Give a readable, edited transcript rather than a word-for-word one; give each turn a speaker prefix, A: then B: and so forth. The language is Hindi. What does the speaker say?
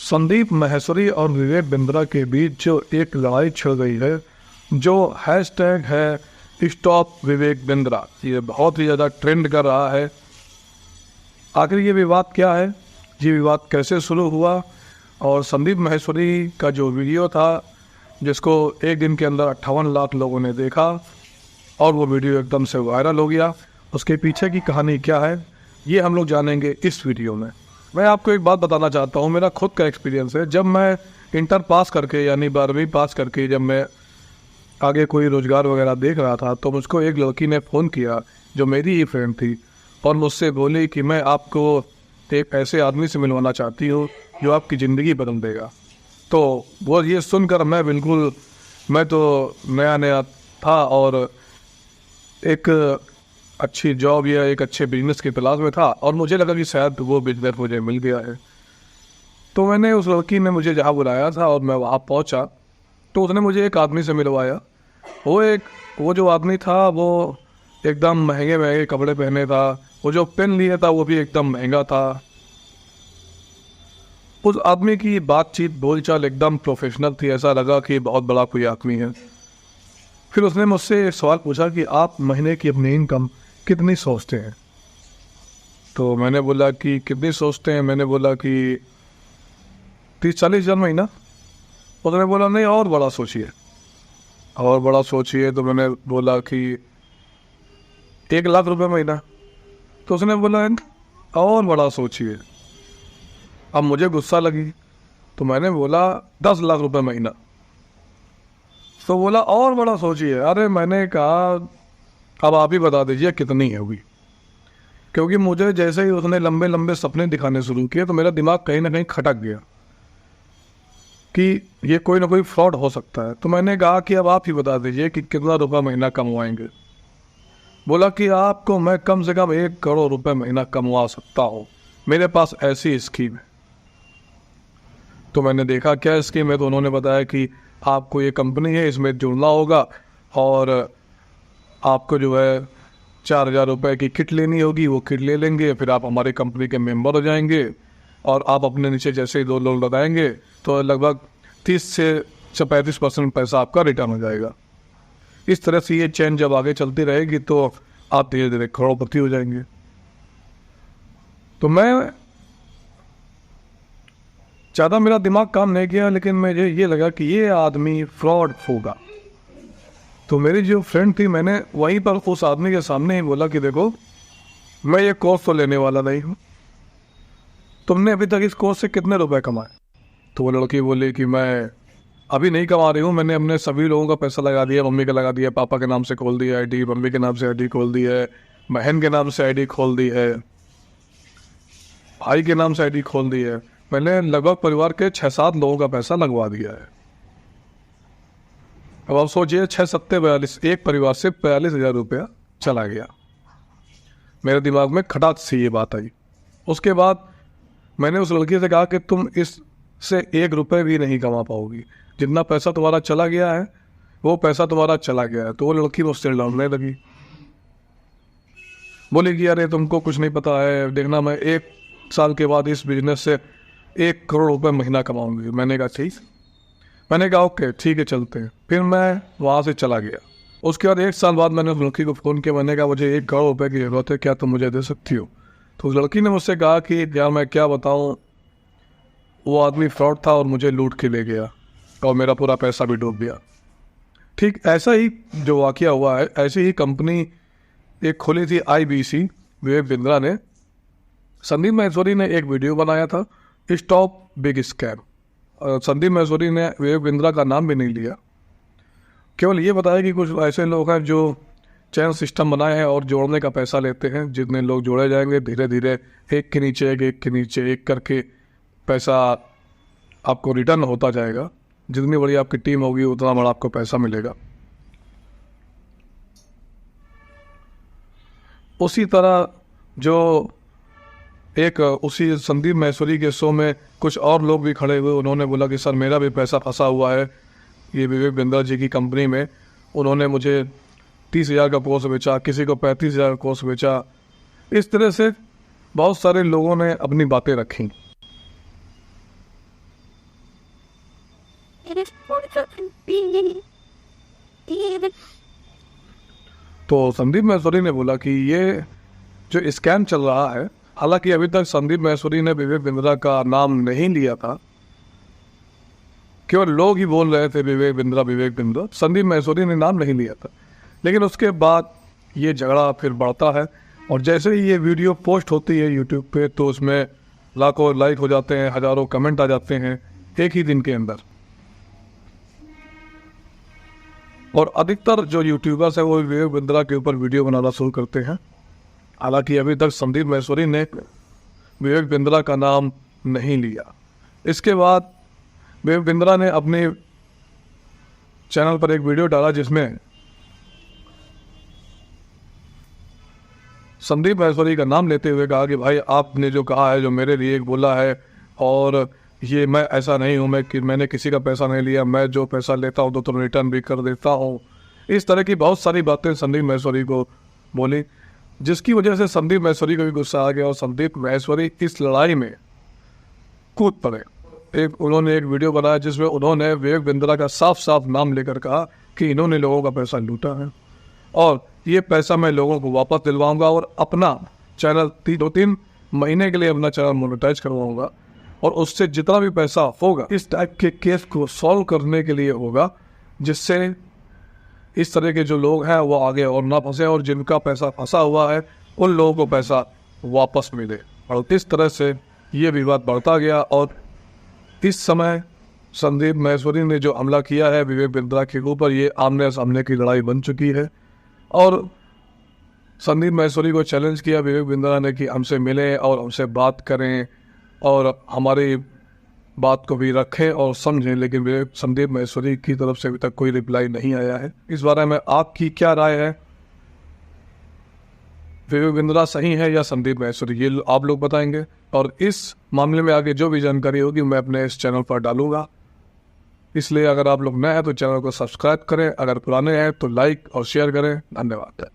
A: संदीप माहेश्वरी और विवेक बिंद्रा के बीच जो एक लड़ाई छिड़ गई है, जो हैशटैग है स्टॉप विवेक बिंद्रा, ये बहुत ही ज़्यादा ट्रेंड कर रहा है। आखिर ये विवाद क्या है, ये विवाद कैसे शुरू हुआ, और संदीप माहेश्वरी का जो वीडियो था जिसको एक दिन के अंदर 58 लाख लोगों ने देखा और वो वीडियो एकदम से वायरल हो गया, उसके पीछे की कहानी क्या है, ये हम लोग जानेंगे इस वीडियो में। मैं आपको एक बात बताना चाहता हूँ, मेरा खुद का एक्सपीरियंस है। जब मैं इंटर पास करके यानी 12वीं पास करके जब मैं आगे कोई रोज़गार वगैरह देख रहा था, तो मुझको एक लड़की ने फ़ोन किया जो मेरी ही फ्रेंड थी और मुझसे बोली कि मैं आपको एक ऐसे आदमी से मिलवाना चाहती हूँ जो आपकी ज़िंदगी बदल देगा। तो वो ये सुनकर मैं तो नया नया था और एक अच्छी जॉब या एक अच्छे बिजनेस की तलाश में था और मुझे लगा कि शायद वो बिजनेस मुझे मिल गया है। तो मैंने उस लड़की ने मुझे जहाँ बुलाया था और मैं वहाँ पहुँचा तो उसने मुझे एक आदमी से मिलवाया। वो जो आदमी था वो एकदम महंगे महंगे कपड़े पहने था, वो जो पेन लिया था वो भी एकदम महंगा था। उस आदमी की बातचीत बोलचाल एकदम प्रोफेशनल थी, ऐसा लगा कि बहुत बड़ा कोई आदमी है। फिर उसने मुझसे एक सवाल पूछा कि आप महीने की अपनी इनकम कितनी सोचते हैं। तो मैंने बोला कि कितनी सोचते हैं, मैंने बोला कि 30-40 हज़ार महीना। उसने बोला नहीं और बड़ा सोचिए, और बड़ा सोचिए। तो मैंने बोला कि 1 लाख रुपए महीना। तो उसने बोला और बड़ा सोचिए। अब मुझे गुस्सा लगी तो मैंने बोला 10 लाख रुपए महीना। तो बोला और बड़ा सोचिए। अरे मैंने कहा अब आप ही बता दीजिए कितनी है होगी, क्योंकि मुझे जैसे ही उसने लंबे लंबे सपने दिखाने शुरू किए तो मेरा दिमाग कहीं ना कहीं खटक गया कि ये कोई ना कोई फ्रॉड हो सकता है। तो मैंने कहा कि अब आप ही बता दीजिए कि कितना रुपया महीना कमवाएंगे। बोला कि आपको मैं कम से कम 1 करोड़ रुपए महीना कमवा सकता हूँ, मेरे पास ऐसी स्कीम है। तो मैंने देखा क्या स्कीम है, तो उन्होंने बताया कि आपको ये कंपनी है, इसमें जुड़ना होगा और आपको जो है 4,000 रुपये की किट लेनी होगी, वो किट ले लेंगे, फिर आप हमारी कंपनी के मेंबर हो जाएंगे और आप अपने नीचे जैसे ही 2 लोग लगाएंगे तो लगभग 30 से 35% पैसा आपका रिटर्न हो जाएगा। इस तरह से ये चेन जब आगे चलती रहेगी तो आप धीरे धीरे करोड़पति हो जाएंगे। तो ज़्यादा मेरा दिमाग काम नहीं किया, लेकिन मुझे ये लगा कि ये आदमी फ्रॉड होगा। तो मेरी जो फ्रेंड थी, मैंने वहीं पर उस आदमी के सामने ही बोला कि देखो मैं ये कोर्स तो लेने वाला नहीं हूँ, तुमने अभी तक इस कोर्स से कितने रुपए कमाए। तो वो लड़की बोली कि मैं अभी नहीं कमा रही हूँ, मैंने अपने सभी लोगों का पैसा लगा दिया, मम्मी का लगा दिया, पापा के नाम से खोल दिया आईडी, मम्मी के नाम से आईडी खोल दी है, बहन के नाम से आईडी खोल दी है, भाई के नाम से आईडी खोल दी है। मैंने लगभग परिवार के 6-7 लोगों का पैसा लगवा दिया है। अब आप सोचिए 6-7-42, एक परिवार से 42,000 रुपया चला गया। मेरे दिमाग में खटाक से ये बात आई। उसके बाद मैंने उस लड़की से कहा कि तुम इससे 1 रुपये भी नहीं कमा पाओगी, जितना पैसा तुम्हारा चला गया है वो पैसा तुम्हारा चला गया है। तो वो लड़की मुझसे लड़ने लगी, बोली कि अरे तुमको कुछ नहीं पता है, देखना मैं 1 साल के बाद इस बिजनेस से 1 करोड़ रुपए महीना कमाऊंगी। मैंने कहा ठीक, मैंने कहा ओके ठीक है चलते हैं। फिर मैं वहाँ से चला गया। उसके बाद 1 साल बाद मैंने उस लड़की को फ़ोन किया, मैंने कहा मुझे 1 करोड़ रुपए की ज़रूरत है, क्या तुम मुझे दे सकती हो। तो उस लड़की ने मुझसे कहा कि यार मैं क्या बताऊँ, वो आदमी फ्रॉड था और मुझे लूट के ले गया और मेरा पूरा पैसा भी डूब गया। ठीक ऐसा ही जो वाक़या हुआ है, ऐसी ही कंपनी एक खोली थी IBC, विवेक बिंद्रा ने। संदीप माहेश्वरी ने एक वीडियो बनाया था stop big scam. Sandeep Maheshwari ने विवेक बिंद्रा का नाम भी नहीं लिया, केवल ये बताया कि कुछ ऐसे लोग हैं जो चैन सिस्टम बनाए हैं और जोड़ने का पैसा लेते हैं। जितने लोग जोड़े जाएंगे धीरे धीरे एक के नीचे एक करके पैसा आपको रिटर्न होता जाएगा। जितनी बड़ी आपकी टीम होगी उतना बड़ा आपको पैसा मिलेगा। उसी तरह जो उसी संदीप माहेश्वरी के शो में कुछ और लोग भी खड़े हुए, उन्होंने बोला कि सर मेरा भी पैसा फंसा हुआ है ये विवेक बिंद्रा जी की कंपनी में। उन्होंने मुझे 30,000 का कोर्स बेचा, किसी को 35,000 का कोर्स बेचा। इस तरह से बहुत सारे लोगों ने अपनी बातें रखी। तो संदीप महेश्वरी ने बोला कि ये जो स्कैम चल रहा है, हालांकि अभी तक संदीप महेश्वरी ने विवेक बिंद्रा का नाम नहीं लिया था, केवल लोग ही बोल रहे थे विवेक बिंद्रा, संदीप महेश्वरी ने नाम नहीं लिया था। लेकिन उसके बाद ये झगड़ा फिर बढ़ता है और जैसे ही ये वीडियो पोस्ट होती है यूट्यूब पे तो उसमें लाखों लाइक हो जाते हैं, हजारों कमेंट आ जाते हैं एक ही दिन के अंदर। और अधिकतर जो यूट्यूबर्स हैं वो विवेक बिंद्रा के ऊपर वीडियो बनाना शुरू करते हैं। हालांकि अभी तक संदीप महेश्वरी ने विवेक बिंद्रा का नाम नहीं लिया। इसके बाद विवेक बिंद्रा ने अपने चैनल पर एक वीडियो डाला जिसमें संदीप महेश्वरी का नाम लेते हुए कहा कि भाई आपने जो कहा है, जो मेरे लिए एक बोला है, और ये मैं ऐसा नहीं हूँ, मैंने किसी का पैसा नहीं लिया, मैं जो पैसा लेता हूँ तो रिटर्न भी कर देता हूँ। इस तरह की बहुत सारी बातें संदीप महेश्वरी को बोली, जिसकी वजह से संदीप महेश्वरी को भी गुस्सा आ गया और संदीप महेश्वरी इस लड़ाई में कूद पड़े। उन्होंने एक वीडियो बनाया जिसमें उन्होंने विवेक बिंद्रा का साफ साफ नाम लेकर कहा कि इन्होंने लोगों का पैसा लूटा है और ये पैसा मैं लोगों को वापस दिलवाऊंगा और अपना चैनल 2-3 महीने के लिए अपना चैनल मोनेटाइज करवाऊंगा और उससे जितना भी पैसा होगा इस टाइप के केस को सॉल्व करने के लिए होगा, जिससे इस तरह के जो लोग हैं वो आगे और ना फंसे और जिनका पैसा फंसा हुआ है उन लोगों को पैसा वापस मिले। और इस तरह से ये विवाद बढ़ता गया और इस समय संदीप महेश्वरी ने जो हमला किया है विवेक बिंद्रा के ऊपर, ये आमने सामने की लड़ाई बन चुकी है। और संदीप महेश्वरी को चैलेंज किया विवेक बिंद्रा ने कि हमसे मिलें और हमसे बात करें और हमारी बात को भी रखें और समझें, लेकिन संदीप महेश्वरी की तरफ से अभी तक कोई रिप्लाई नहीं आया है। इस बारे में आपकी क्या राय है? विवेक बिंद्रा सही है या संदीप महेश्वरी, ये आप लोग बताएंगे। और इस मामले में आगे जो भी जानकारी होगी मैं अपने इस चैनल पर डालूंगा, इसलिए अगर आप लोग नए हैं तो चैनल को सब्सक्राइब करें, अगर पुराने हैं तो लाइक और शेयर करें। धन्यवाद।